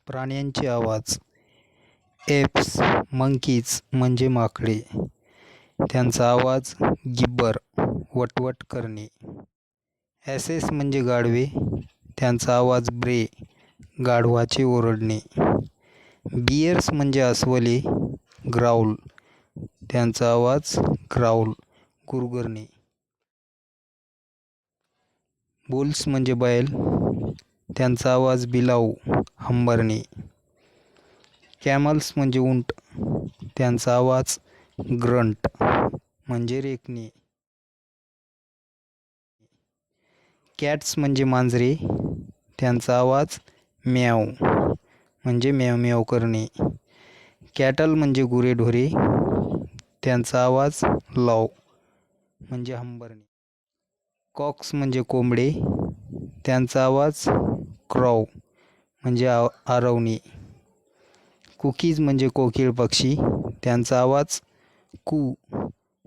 प्राण्यांचे आवाज. Apps monkeys म्हणजे माकडे, त्यांचा आवाज गिब्बर वटवट करणे. ॲसेस म्हणजे गाढवे, त्यांचा आवाज ब्रे गाढवाचे ओरडणे. बियर्स म्हणजे अस्वले, ग्राउल त्यांचा आवाज ग्राउल गुरगुरणे. बुल्स म्हणजे बैल, त्यांचा आवाज बिलाऊ हंबरणे. कॅमल्स म्हणजे उंट, त्यांचा आवाज ग्रंट म्हणजे रेकणे. कॅट्स म्हणजे मांजरे, त्यांचा आवाज म्याव म्हणजे म्याव म्याव करणे. कॅटल म्हणजे गुरेढोरे, त्यांचा आवाज लॉव म्हणजे हंबरणे. कॉक्स म्हणजे कोंबडे, त्यांचा आवाज क्रॉव म्हणजे आरवणे. कुकीज म्हणजे कोकिळ पक्षी, त्यांचा आवाज कू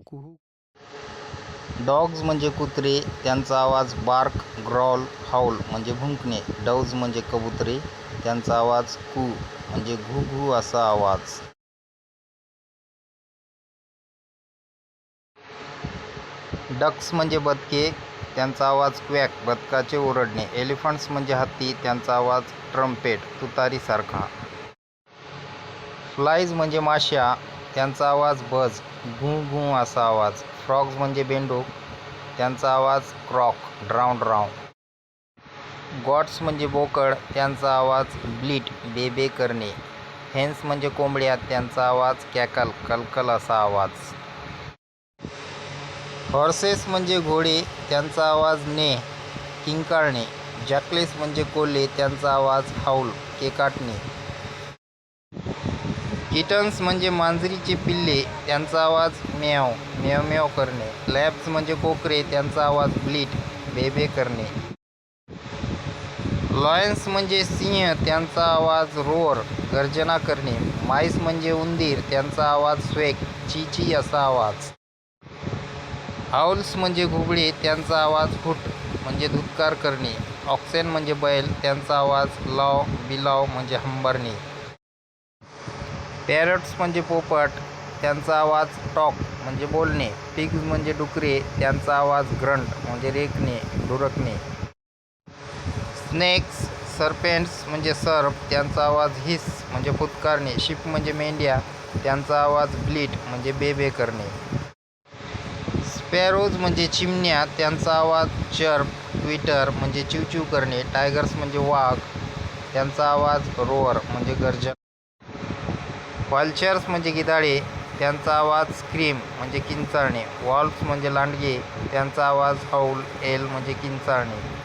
कुहू. डॉग्स म्हणजे कुत्रे, त्यांचा आवाज बार्क ग्रॉल हाऊल म्हणजे भुंकणे. डव्हज म्हणजे कबुतरे, त्यांचा आवाज कू म्हणजे घू घू असा आवाज. डक्स म्हणजे बदके, त्यांचा आवाज क्वॅक बदकाचे ओरडणे. एलिफंट्स म्हणजे हत्ती, त्यांचा आवाज ट्रम्पेट तुतारीसारखा. फ्लाईज म्हणजे माश्या, त्यांचा आवाज बज घू घू असा आवाज. फ्रॉग्स म्हणजे बेंडूक, त्यांचा आवाज क्रॉक ड्राव ड्राव. गॉट्स म्हणजे बोकड, त्यांचा आवाज ब्लीट बे करणे. हेन्स म्हणजे कोंबड्या, त्यांचा आवाज कॅकल कलकल असा आवाज. हॉर्सेस म्हणजे घोडे, त्यांचा आवाज ने किंकाळणे. जॅकलेस म्हणजे कोल्हे, त्यांचा आवाज हाऊल केकाटणे. किटन्स म्हणजे मांजरीचे पिल्ले, त्यांचा आवाज म्याव म्याव म्याव करणे. लॅब्स म्हणजे कोकरे, त्यांचा आवाज ब्लीट बे करणे. लॉयन्स म्हणजे सिंह, त्यांचा आवाज रोअर गर्जना करणे. माईस म्हणजे उंदीर, त्यांचा आवाज स्वेक ची ची असा आवाज. आऊल्स म्हणजे घुबडे, त्यांचा आवाज हुट म्हणजे धुत्कार करणे. ऑक्सेन म्हणजे बैल, त्यांचा आवाज लॉव बिलाव म्हणजे हंबरणे. पॅरट्स म्हणजे पोपट, त्यांचा आवाज टॉक म्हणजे बोलणे. पिग्ज म्हणजे डुकरे, त्यांचा आवाज ग्रंट म्हणजे रेकणे डुरकणे. स्नेक्स सर्पेंट्स म्हणजे सर्प, त्यांचा आवाज हिस म्हणजे फुत्कारणे. शीप म्हणजे मेंढ्या, त्यांचा आवाज ब्लीट म्हणजे बे करणे. स्पॅरोज म्हणजे चिमण्या, त्यांचा आवाज चर्प ट्विटर म्हणजे चिवचिव करणे. टायगर्स म्हणजे वाघ, त्यांचा आवाज रोअर म्हणजे गर्जना. व्हल्चर्स म्हणजे गिधाडे, त्यांचा आवाज स्क्रीम म्हणजे किंचाळणे. वॉल्व्स म्हणजे लांडगे, त्यांचा आवाज हाऊल एल म्हणजे किंचाळणे.